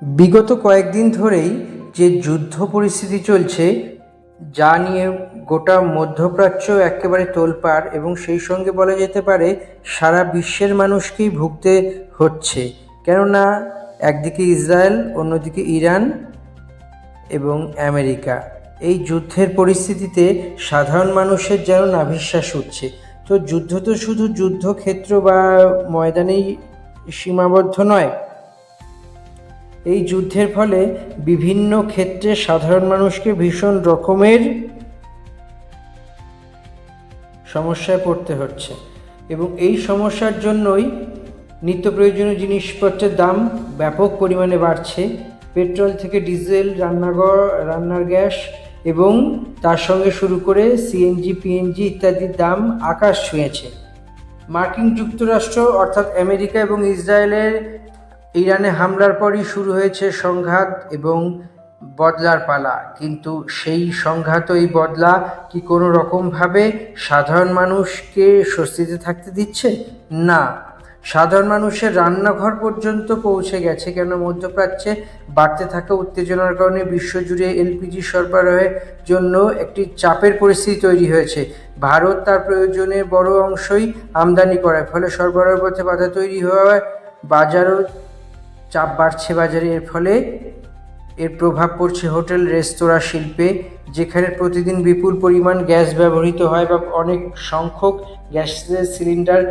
বিগত কয়েকদিন ধরেই যে যুদ্ধ পরিস্থিতি চলছে, যা নিয়ে গোটা মধ্যপ্রাচ্য একেবারে তোলপাড়, এবং সেই সঙ্গে বলা যেতে পারে সারা বিশ্বের মানুষকেই ভুগতে হচ্ছে। কেননা একদিকে ইসরায়েল, অন্যদিকে ইরান এবং আমেরিকা। এই যুদ্ধের পরিস্থিতিতে সাধারণ মানুষের যেন নাভিশ্বাস উঠছে। তো যুদ্ধ তো শুধু যুদ্ধক্ষেত্র বা ময়দানেই সীমাবদ্ধ নয়। এই যুদ্ধের ফলে বিভিন্ন ক্ষেত্রে সাধারণ মানুষকে ভীষণ রকমের সমস্যায় পড়তে হচ্ছে, এবং এই সমস্যার জন্যই নিত্য প্রয়োজনীয় জিনিসপত্রের দাম ব্যাপক পরিমাণে বাড়ছে। পেট্রোল থেকে ডিজেল, রান্নার গ্যাস এবং তার সঙ্গে শুরু করে সিএনজি, পিএনজি ইত্যাদির দাম আকাশ ছুঁয়েছে। মার্কিন যুক্তরাষ্ট্র অর্থাৎ আমেরিকা এবং ইসরায়েলের ইরানে হামলার পরই শুরু হয়েছে সংঘাত এবং বদলার পালা। কিন্তু সেই সংঘাত, এই বদলা কি কোনো রকমভাবে সাধারণ মানুষকে স্বস্তিতে থাকতে দিচ্ছে? না, সাধারণ মানুষের রান্নাঘর পর্যন্ত পৌঁছে গেছে। কেন মধ্যপ্রাচ্যে বাড়তে থাকা উত্তেজনার কারণে বিশ্বজুড়ে এলপিজি সরবরাহের জন্য একটি চাপের পরিস্থিতি তৈরি হয়েছে। ভারত তার প্রয়োজনের বড় অংশই আমদানি করার ফলে সরবরাহের পথে বাধা তৈরি হওয়ায় বাজারও চাপ বাড়ছে বাজারে। এর ফলে এর প্রভাব পড়ছে হোটেল রেস্তোরাঁ শিল্পে, যেখানে প্রতিদিন বিপুল পরিমাণ গ্যাস ব্যবহৃত হয় বা অনেক সংখ্যক গ্যাসের সিলিন্ডার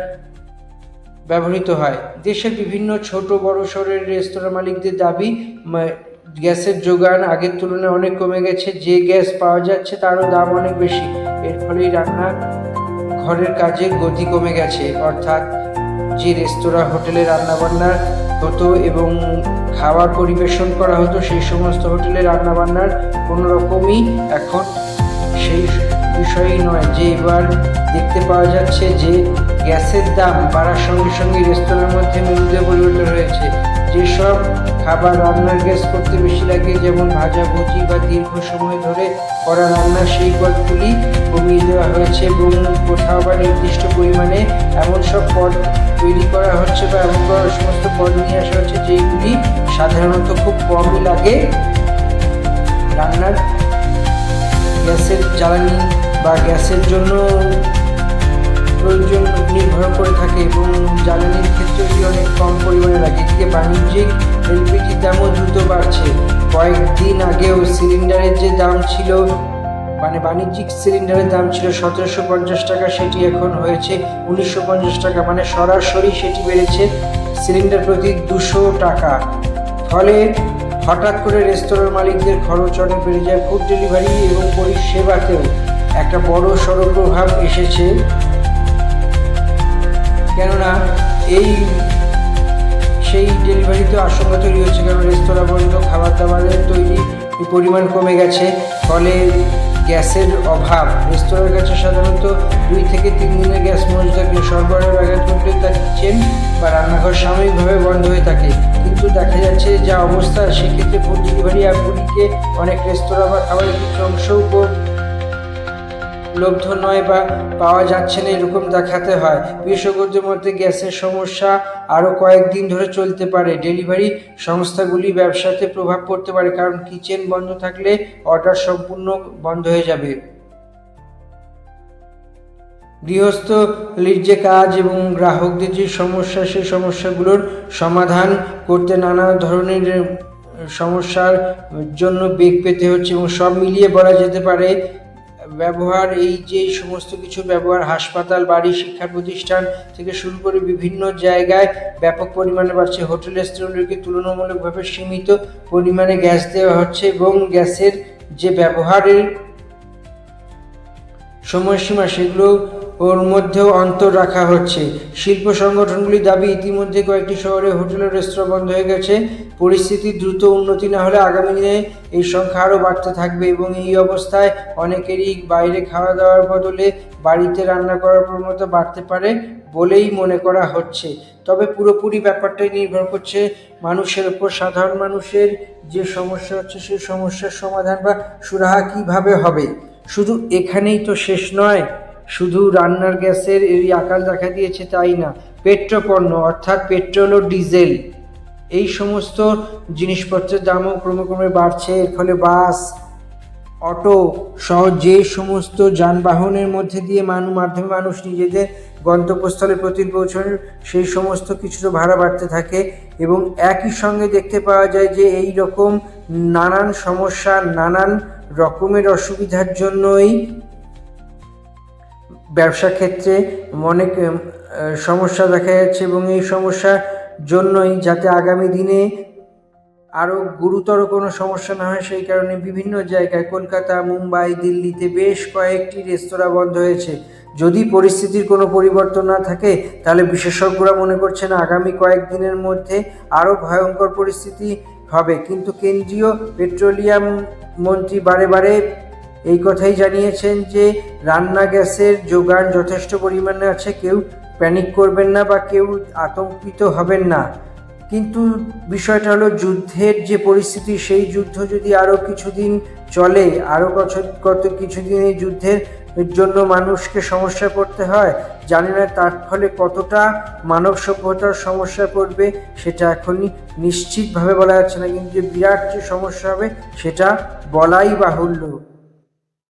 ব্যবহৃত হয়। দেশের বিভিন্ন ছোট বড় শহরের রেস্তোরাঁ মালিকদের দাবি, গ্যাসের যোগান আগের তুলনায় অনেক কমে গেছে। যে গ্যাস পাওয়া যাচ্ছে তারও দাম অনেক বেশি। এর ফলেই রান্না ঘরের কাজের গতি কমে গেছে। অর্থাৎ যে রেস্তোরাঁ হোটেলে রান্নাবান্নার হতো এবং খাবার পরিবেশন করা হতো, সেই সমস্ত হোটেলে রান্নাবান্নার কোনো রকমই এখন সেই বিষয়ই নয়। যে এবার দেখতে পাওয়া যাচ্ছে যে গ্যাসের দাম বাড়ার সঙ্গে সঙ্গে রেস্তোরাঁর মধ্যে মেনুতে পরিবর্তন হয়েছে। যেসব খাবার রান্নার গ্যাস করতে বেশি লাগে, যেমন ভাজাভুজি বা দীর্ঘ সময় ধরে করা রান্না, সেই পদগুলি কমিয়ে দেওয়া হয়েছে এবং কোথাও বা নির্দিষ্ট পরিমাণে এমন সব পদ তৈরি করা হচ্ছে বা এমন সমস্ত পদ নিয়ে আসা হচ্ছে যেইগুলি সাধারণত খুব কমই লাগে রান্নার গ্যাসের জ্বালানি বা গ্যাসের জন্য প্রয়োজন নির্ভর করে থাকে, এবং জ্বালানির ক্ষেত্রে অনেক কম পরিমাণে লাগে। এদিকে বাণিজ্যিক এলপিজির দামও দ্রুত বাড়ছে। কয়েকদিন আগেও সিলিন্ডারের যে দাম ছিল, বাণিজ্যিক সিলিন্ডারের দাম ছিল 1750 টাকা, সেটি এখন হয়েছে 1950 টাকা। সরাসরি সেটি বেড়েছে সিলিন্ডার প্রতি 200 টাকা। ফলে হঠাৎ করে রেস্তোরাঁর মালিকদের খরচ অনেক বেড়ে যায়। ফুড ডেলিভারি এবং পরিষেবাতেও একটা বড় সড়ো প্রভাব এসেছে। কেননা সেই ডেলিভারিতে আশঙ্কা তৈরি হচ্ছে, কারণ রেস্তোরাঁ বন্ধ, খাবার দাবারের তৈরি পরিমাণ কমে গেছে। ফলে গ্যাসের অভাব। রেস্তোরাঁর কাছে সাধারণত 2 থেকে 3 দিনের গ্যাস মজুদ থাকে। সরবরাহের ব্যাঘাত ঘটলে তার কিচেন বা রান্নাঘর সাময়িকভাবে বন্ধ হয়ে থাকে। কিন্তু দেখা যাচ্ছে যা অবস্থা, সেক্ষেত্রে ফুড ডেলিভারি অ্যাপগুলিকে অনেক রেস্তোরাঁ বা খাবারের কিছু অংশ উপলব্ধ নয় বা পাওয়া যাচ্ছে না, এরকম দেখাতে হয়। বিশেষজ্ঞদের মধ্যে গ্যাসের সমস্যা আরও কয়েকদিন ধরে চলতে পারে। ডেলিভারি সংস্থাগুলি ব্যবসাতে প্রভাব পড়তে পারে, কারণ কিচেন বন্ধ থাকলে অর্ডার সম্পূর্ণ বন্ধ হয়ে যাবে। গৃহস্থলীর যে কাজ এবং গ্রাহকদের যে সমস্যা, সেই সমস্যাগুলোর সমাধান করতে নানা ধরনের সমস্যার জন্য বেগ পেতে হচ্ছে। এবং সব মিলিয়ে বলা যেতে পারে ব্যবহার, এই যে সমস্ত কিছু ব্যবহার হাসপাতাল, বাড়ি, শিক্ষা প্রতিষ্ঠান থেকে শুরু করে বিভিন্ন জায়গায় ব্যাপক পরিমাণে বাড়ছে। হোটেল রেস্টুরেন্টগুলিকে তুলনামূলকভাবে সীমিত পরিমাণে গ্যাস দেওয়া হচ্ছে এবং গ্যাসের যে ব্যবহারের সময়সীমা, সেগুলো ওর মধ্যেও অন্তর রাখা হচ্ছে। শিল্প সংগঠনগুলির দাবি, ইতিমধ্যে কয়েকটি শহরে হোটেল ও রেস্তোরাঁ বন্ধ হয়ে গেছে। পরিস্থিতি দ্রুত উন্নতি না হলে আগামী দিনে এই সংখ্যা আরও বাড়তে থাকবে, এবং এই অবস্থায় অনেকেরই বাইরে খাওয়া দাওয়ার বদলে বাড়িতে রান্না করার প্রবণতা বাড়তে পারে বলেই মনে করা হচ্ছে। তবে পুরোপুরি ব্যাপারটাই নির্ভর করছে মানুষের উপর। সাধারণ মানুষের যে সমস্যা হচ্ছে, সেই সমস্যার সমাধান বা সুরাহা কীভাবে হবে। শুধু এখানেই তো শেষ নয়। শুধু রান্নার গ্যাসের এই আকাল দেখা দিয়েছে তাই না, পেট্রোপণ্য অর্থাৎ পেট্রোল ও ডিজেল এই সমস্ত জিনিসপত্রের দামও ক্রমে বাড়ছে। এর ফলে বাস, অটো সহ যে সমস্ত যানবাহনের মধ্যে দিয়ে মাধ্যমে মানুষ নিজেদের গন্তব্যস্থলে প্রতিদিন পৌঁছানো, সেই সমস্ত কিছুরও ভাড়া বাড়তে থাকে। এবং একই সঙ্গে দেখতে পাওয়া যায় যে এই রকম নানান সমস্যা, নানান রকমের অসুবিধার জন্যই ব্যবসা ক্ষেত্রে অনেক সমস্যা দেখা যাচ্ছে। এবং এই সমস্যার জন্যই যাতে আগামী দিনে আরও গুরুতর কোনো সমস্যা না হয়, সেই কারণে বিভিন্ন জায়গায় কলকাতা, মুম্বাই, দিল্লিতে বেশ কয়েকটি রেস্তোরাঁ বন্ধ হয়েছে। যদি পরিস্থিতির কোনো পরিবর্তন না থাকে, তাহলে বিশেষজ্ঞরা মনে করছেন আগামী কয়েকদিনের মধ্যে আরও ভয়ঙ্কর পরিস্থিতি হবে। কিন্তু কেন্দ্রীয় পেট্রোলিয়াম মন্ত্রী বারে এই কথাই জানিয়েছেন যে রান্না গ্যাসের যোগান যথেষ্ট পরিমাণে আছে, কেউ প্যানিক করবেন না বা কেউ আতঙ্কিত হবেন না। কিন্তু বিষয়টা হলো, যুদ্ধের যে পরিস্থিতি, সেই যুদ্ধ যদি আরও কিছুদিন চলে, আরও কিছুদিন এই যুদ্ধের জন্য মানুষকে সমস্যা পড়তে হয়, জানি না তার ফলে কতটা মানব সভ্যতার সমস্যা পড়বে সেটা এখনই নিশ্চিতভাবে বলা যাচ্ছে না। কিন্তু যে বিরাট যে সমস্যা হবে সেটা বলাই বাহুল্য।